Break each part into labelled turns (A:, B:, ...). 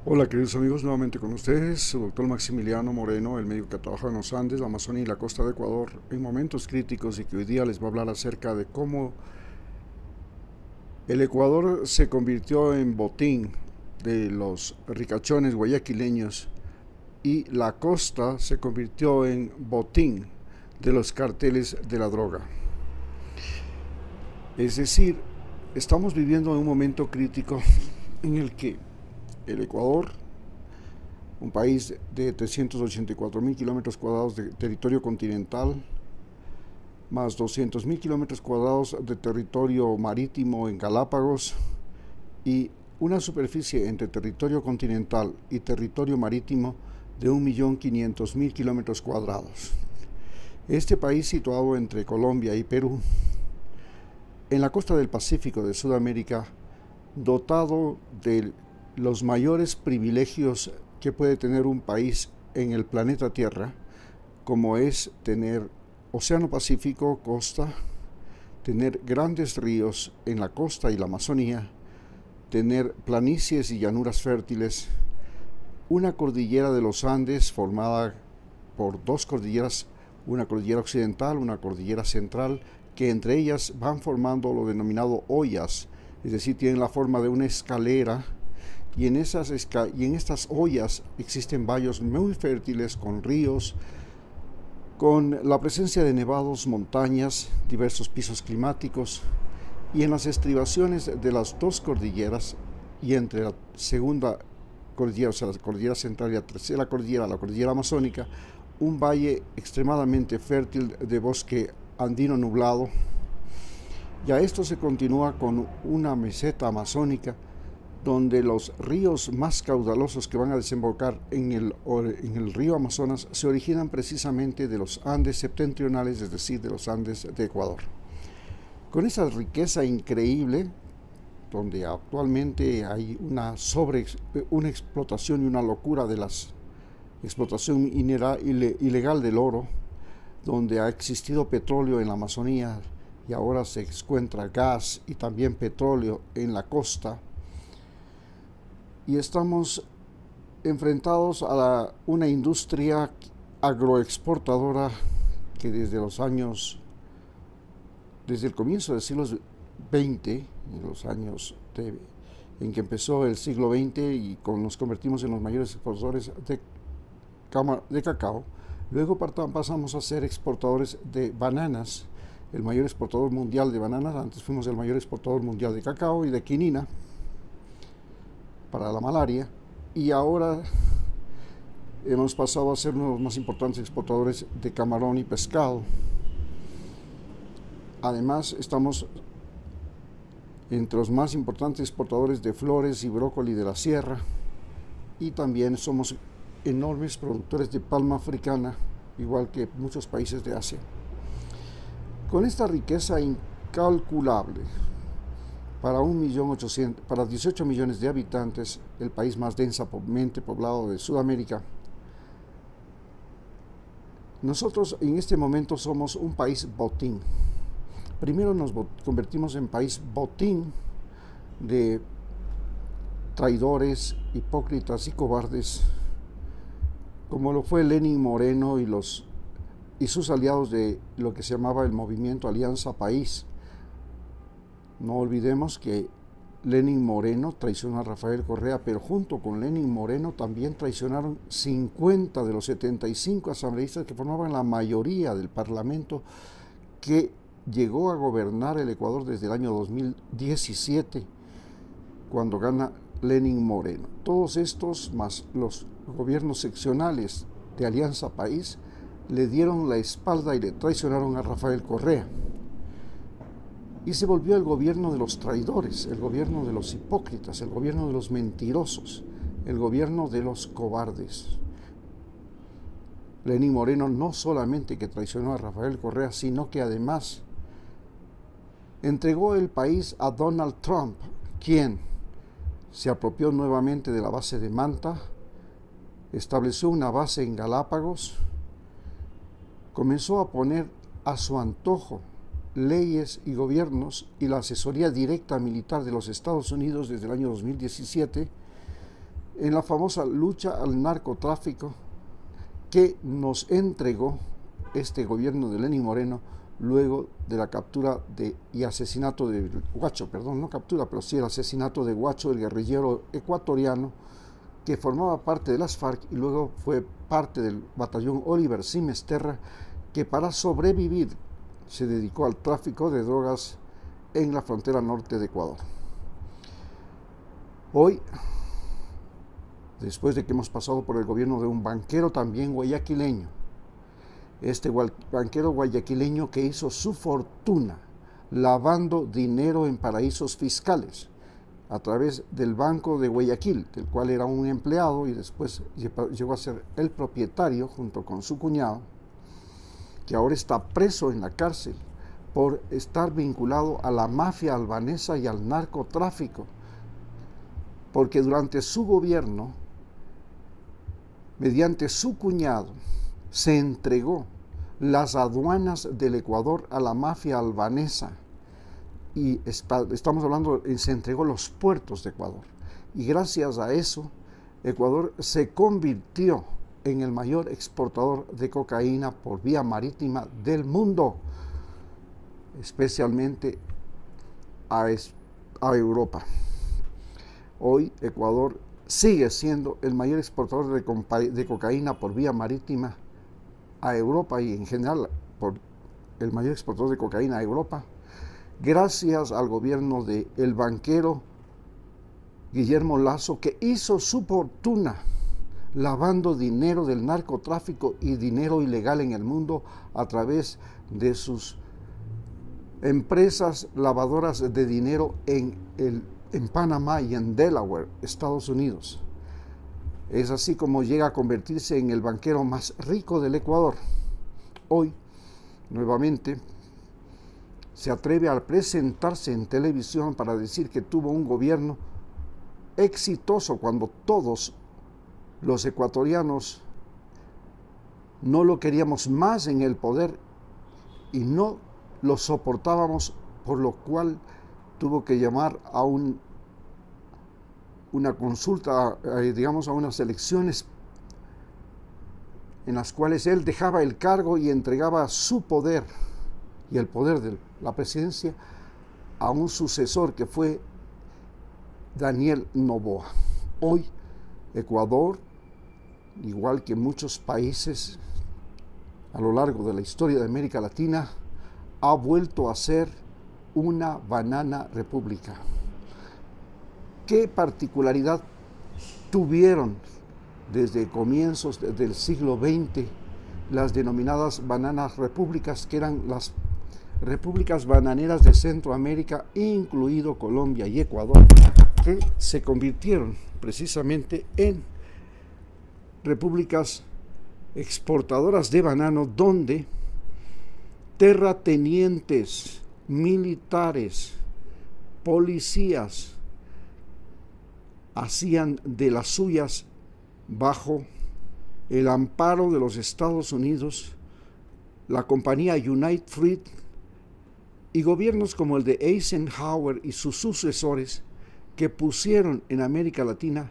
A: Hola queridos amigos, nuevamente con ustedes, su doctor Maximiliano Moreno, el médico que trabaja en los Andes, la Amazonía y la costa de Ecuador en momentos críticos y que hoy día les va a hablar acerca de cómo el Ecuador se convirtió en botín de los ricachones guayaquileños y la costa se convirtió en botín de los carteles de la droga. Es decir, estamos viviendo en un momento crítico en el que el Ecuador, un país de 384.000 kilómetros cuadrados de territorio continental, más 200.000 kilómetros cuadrados de territorio marítimo en Galápagos y una superficie entre territorio continental y territorio marítimo de 1.500.000 kilómetros cuadrados. Este país, situado entre Colombia y Perú, en la costa del Pacífico de Sudamérica, dotado de los mayores privilegios que puede tener un país en el planeta Tierra, como es tener Océano Pacífico, costa, tener grandes ríos en la costa y la Amazonía, tener planicies y llanuras fértiles, una cordillera de los Andes formada por dos cordilleras, una cordillera occidental, una cordillera central, que entre ellas van formando lo denominado hoyas, es decir, tienen la forma de una escalera, y en estas hoyas existen valles muy fértiles con ríos, con la presencia de nevados, montañas, diversos pisos climáticos, y en las estribaciones de las dos cordilleras y entre la segunda cordillera, o sea, la cordillera central y la tercera cordillera, la cordillera amazónica, un valle extremadamente fértil de bosque andino nublado. Y a esto se continúa con una meseta amazónica donde los ríos más caudalosos que van a desembocar en el río Amazonas se originan precisamente de los Andes septentrionales, es decir, de los Andes de Ecuador. Con esa riqueza increíble, donde actualmente hay una explotación y una locura de la explotación ilegal del oro, donde ha existido petróleo en la Amazonía y ahora se encuentra gas y también petróleo en la costa, y estamos enfrentados a una industria agroexportadora que desde el comienzo del siglo XX, en los años en que empezó el siglo XX y nos convertimos en los mayores exportadores de cacao, luego pasamos a ser exportadores de bananas, el mayor exportador mundial de bananas. Antes fuimos el mayor exportador mundial de cacao y de quinina para la malaria, y ahora hemos pasado a ser uno de los más importantes exportadores de camarón y pescado. Además, estamos entre los más importantes exportadores de flores y brócoli de la sierra, y también somos enormes productores de palma africana, igual que muchos países de Asia. Con esta riqueza incalculable, para 18 millones de habitantes, el país más densamente poblado de Sudamérica, nosotros en este momento somos un país botín. Primero nos convertimos en país botín de traidores, hipócritas y cobardes, como lo fue Lenín Moreno y sus aliados de lo que se llamaba el movimiento Alianza País. No olvidemos que Lenín Moreno traicionó a Rafael Correa, pero junto con Lenín Moreno también traicionaron 50 de los 75 asambleístas que formaban la mayoría del Parlamento que llegó a gobernar el Ecuador desde el año 2017, cuando gana Lenín Moreno. Todos estos, más los gobiernos seccionales de Alianza País, le dieron la espalda y le traicionaron a Rafael Correa. Y se volvió el gobierno de los traidores, el gobierno de los hipócritas, el gobierno de los mentirosos, el gobierno de los cobardes. Lenín Moreno no solamente que traicionó a Rafael Correa, sino que además entregó el país a Donald Trump, quien se apropió nuevamente de la base de Manta, estableció una base en Galápagos, comenzó a poner a su antojo leyes y gobiernos y la asesoría directa militar de los Estados Unidos desde el año 2017 en la famosa lucha al narcotráfico que nos entregó este gobierno de Lenín Moreno luego de la captura y asesinato de Huacho, perdón, no captura, pero sí el asesinato de Huacho, el guerrillero ecuatoriano que formaba parte de las FARC y luego fue parte del batallón Oliver Simesterra, que para sobrevivir se dedicó al tráfico de drogas en la frontera norte de Ecuador. Hoy, después de que hemos pasado por el gobierno de un banquero también guayaquileño, este banquero guayaquileño que hizo su fortuna lavando dinero en paraísos fiscales a través del Banco de Guayaquil, del cual era un empleado y después llegó a ser el propietario junto con su cuñado, que ahora está preso en la cárcel por estar vinculado a la mafia albanesa y al narcotráfico, porque durante su gobierno, mediante su cuñado, se entregó las aduanas del Ecuador a la mafia albanesa y estamos hablando, se entregó los puertos de Ecuador y gracias a eso Ecuador se convirtió en el mayor exportador de cocaína por vía marítima del mundo, especialmente a Europa. Hoy Ecuador sigue siendo el mayor exportador de cocaína por vía marítima a Europa y en general el mayor exportador de cocaína a Europa, gracias al gobierno del banquero Guillermo Lasso, que hizo su fortuna lavando dinero del narcotráfico y dinero ilegal en el mundo a través de sus empresas lavadoras de dinero en Panamá y en Delaware, Estados Unidos. Es así como llega a convertirse en el banquero más rico del Ecuador. Hoy, nuevamente, se atreve a presentarse en televisión para decir que tuvo un gobierno exitoso cuando todos los ecuatorianos no lo queríamos más en el poder y no lo soportábamos, por lo cual tuvo que llamar a una consulta, digamos, a unas elecciones en las cuales él dejaba el cargo y entregaba su poder y el poder de la presidencia a un sucesor que fue Daniel Noboa. Hoy Ecuador, igual que muchos países a lo largo de la historia de América Latina, ha vuelto a ser una banana república. ¿Qué particularidad tuvieron desde comienzos del siglo XX las denominadas bananas repúblicas, que eran las repúblicas bananeras de Centroamérica, incluido Colombia y Ecuador, que se convirtieron precisamente en repúblicas exportadoras de banano, donde terratenientes, militares, policías hacían de las suyas bajo el amparo de los Estados Unidos, la compañía United Fruit y gobiernos como el de Eisenhower y sus sucesores, que pusieron en América Latina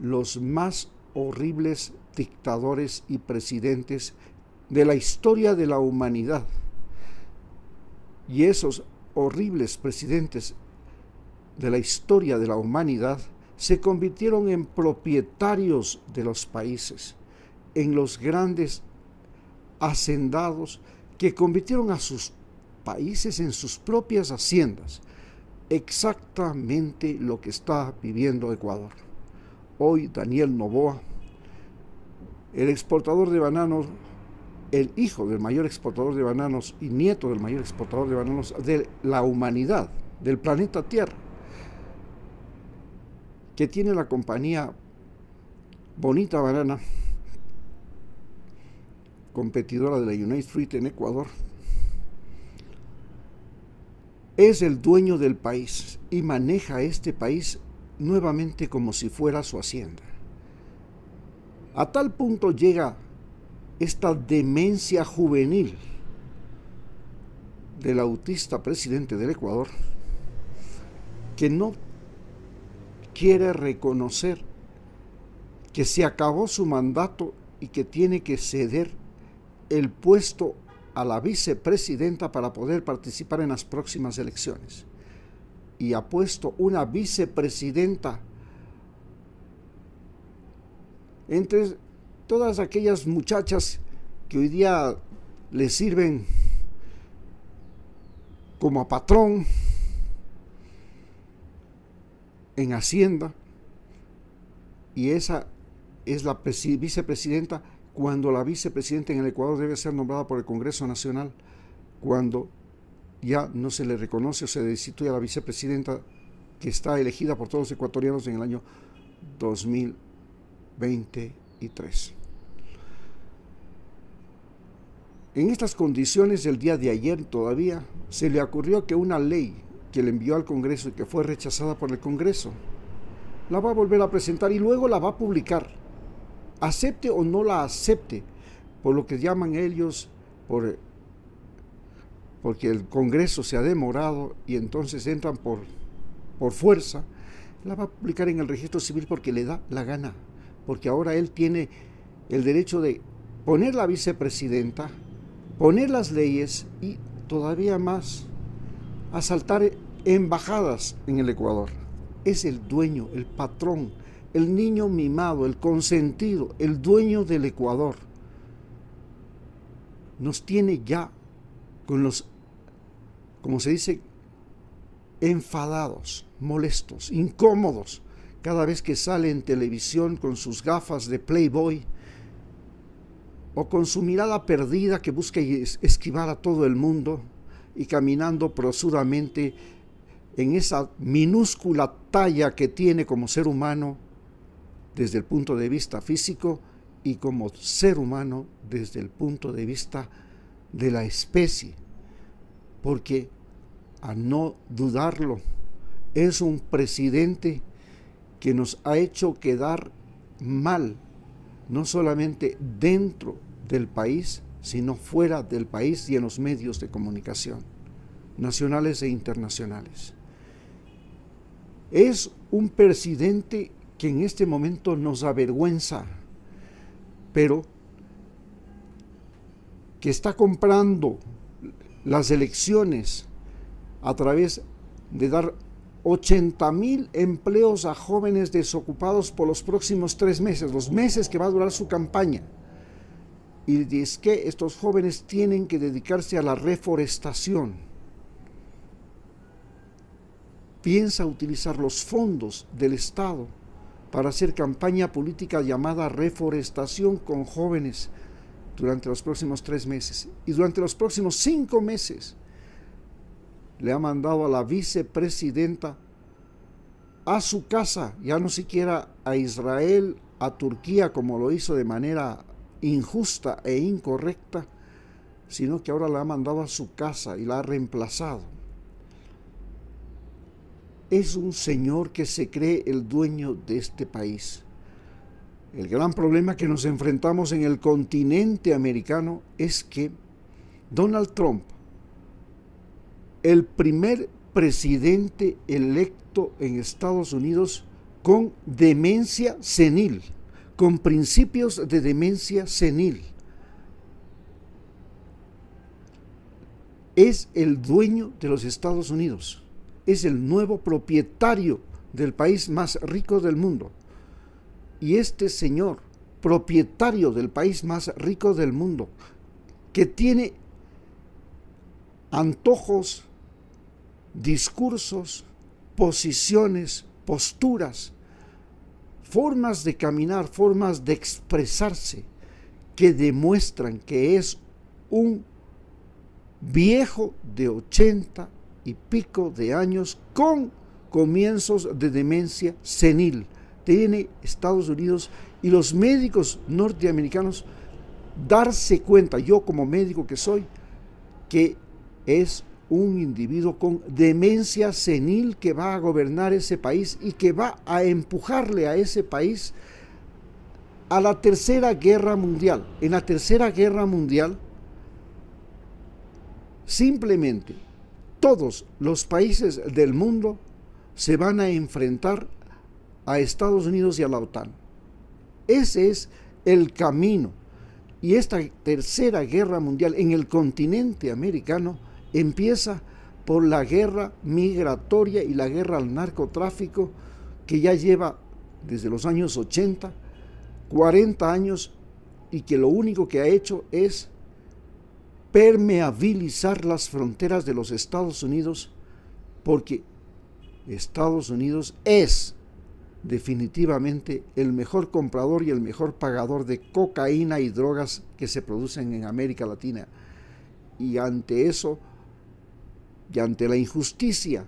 A: los más horribles dictadores y presidentes de la historia de la humanidad. Y esos horribles presidentes de la historia de la humanidad se convirtieron en propietarios de los países, en los grandes hacendados que convirtieron a sus países en sus propias haciendas. Exactamente lo que está viviendo Ecuador. Hoy Daniel Noboa, el exportador de bananos, el hijo del mayor exportador de bananos y nieto del mayor exportador de bananos de la humanidad, del planeta Tierra, que tiene la compañía Bonita Banana, competidora de la United Fruit en Ecuador, es el dueño del país y maneja este país nuevamente como si fuera su hacienda. A tal punto llega esta demencia juvenil del autista presidente del Ecuador, que no quiere reconocer que se acabó su mandato y que tiene que ceder el puesto a la vicepresidenta para poder participar en las próximas elecciones. Y ha puesto una vicepresidenta entre todas aquellas muchachas que hoy día le sirven como a patrón en Hacienda, y esa es la vicepresidenta, cuando la vicepresidenta en el Ecuador debe ser nombrada por el Congreso Nacional, cuando ya no se le reconoce o se destituye a la vicepresidenta que está elegida por todos los ecuatorianos en el año 2023. En estas condiciones, el día de ayer todavía se le ocurrió que una ley que le envió al Congreso y que fue rechazada por el Congreso, la va a volver a presentar y luego la va a publicar, acepte o no la acepte, por lo que llaman ellos, porque el Congreso se ha demorado y entonces entran por fuerza, la va a publicar en el registro civil porque le da la gana, porque ahora él tiene el derecho de poner la vicepresidenta, poner las leyes y todavía más asaltar embajadas en el Ecuador. Es el dueño, el patrón, el niño mimado, el consentido, el dueño del Ecuador. Nos tiene ya con los, como se dice, enfadados, molestos, incómodos, cada vez que sale en televisión con sus gafas de Playboy o con su mirada perdida que busca esquivar a todo el mundo y caminando prosudamente en esa minúscula talla que tiene como ser humano desde el punto de vista físico y como ser humano desde el punto de vista de la especie, porque a no dudarlo, es un presidente que nos ha hecho quedar mal, no solamente dentro del país, sino fuera del país y en los medios de comunicación, nacionales e internacionales. Es un presidente que en este momento nos avergüenza, pero que está comprando las elecciones a través de dar 80,000 empleos a jóvenes desocupados por los próximos 3 meses, los meses que va a durar su campaña. Y dice que estos jóvenes tienen que dedicarse a la reforestación. Piensa utilizar los fondos del Estado para hacer campaña política llamada reforestación con jóvenes durante los próximos 3 meses. Y durante los próximos 5 meses le ha mandado a la vicepresidenta a su casa, ya no siquiera a Israel, a Turquía, como lo hizo de manera injusta e incorrecta, sino que ahora la ha mandado a su casa y la ha reemplazado. Es un señor que se cree el dueño de este país. El gran problema que nos enfrentamos en el continente americano es que Donald Trump, el primer presidente electo en Estados Unidos con demencia senil, con principios de demencia senil, es el dueño de los Estados Unidos. Es el nuevo propietario del país más rico del mundo. Y este señor, propietario del país más rico del mundo, que tiene antojos, discursos, posiciones, posturas, formas de caminar, formas de expresarse, que demuestran que es un viejo de 80 y pico de años con comienzos de demencia senil. Tiene Estados Unidos y los médicos norteamericanos darse cuenta, yo como médico que soy, que es un individuo con demencia senil que va a gobernar ese país y que va a empujarle a ese país a la Tercera Guerra Mundial. En la Tercera Guerra Mundial, simplemente todos los países del mundo se van a enfrentar a Estados Unidos y a la OTAN. Ese es el camino. Y esta tercera guerra mundial en el continente americano empieza por la guerra migratoria y la guerra al narcotráfico, que ya lleva desde los años 80, 40 años, y que lo único que ha hecho es permeabilizar las fronteras de los Estados Unidos, porque Estados Unidos es definitivamente el mejor comprador y el mejor pagador de cocaína y drogas que se producen en América Latina. Y ante eso, y ante la injusticia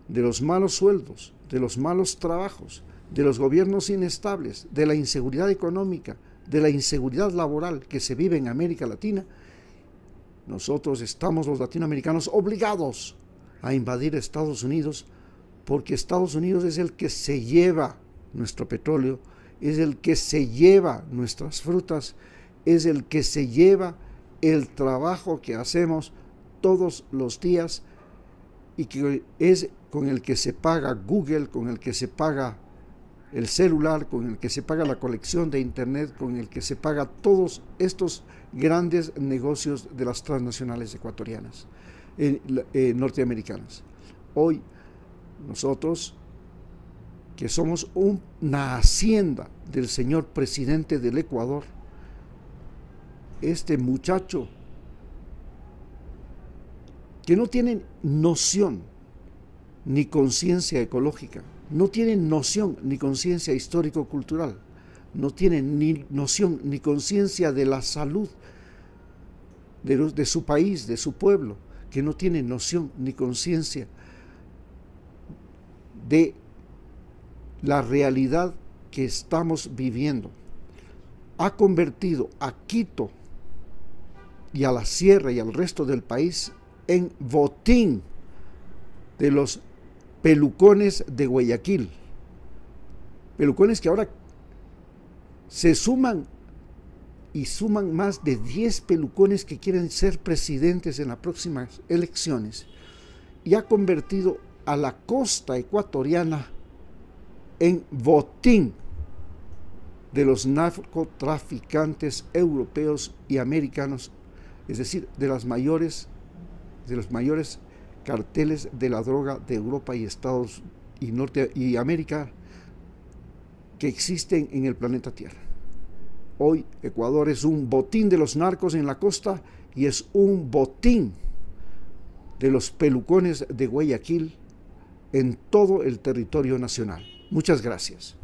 A: de los malos sueldos, de los malos trabajos, de los gobiernos inestables, de la inseguridad económica, de la inseguridad laboral que se vive en América Latina, nosotros estamos, los latinoamericanos, obligados a invadir Estados Unidos, porque Estados Unidos es el que se lleva nuestro petróleo, es el que se lleva nuestras frutas, es el que se lleva el trabajo que hacemos todos los días y que es con el que se paga Google, con el que se paga el celular, con el que se paga la colección de internet, con el que se paga todos estos grandes negocios de las transnacionales ecuatorianas, norteamericanas. Hoy nosotros, que somos una hacienda del señor presidente del Ecuador, este muchacho que no tiene noción ni conciencia ecológica, no tiene noción ni conciencia histórico-cultural, no tiene ni noción ni conciencia de la salud de su país, de su pueblo, que no tiene noción ni conciencia de la realidad que estamos viviendo. Ha convertido a Quito y a la sierra y al resto del país en botín de los pelucones de Guayaquil. Pelucones que ahora se suman y suman más de 10 pelucones que quieren ser presidentes en las próximas elecciones, y ha convertido a la costa ecuatoriana en botín de los narcotraficantes europeos y americanos, es decir, de los mayores carteles de la droga de Europa y Estados y Norte y América que existen en el planeta Tierra. Hoy Ecuador es un botín de los narcos en la costa y es un botín de los pelucones de Guayaquil en todo el territorio nacional. Muchas gracias.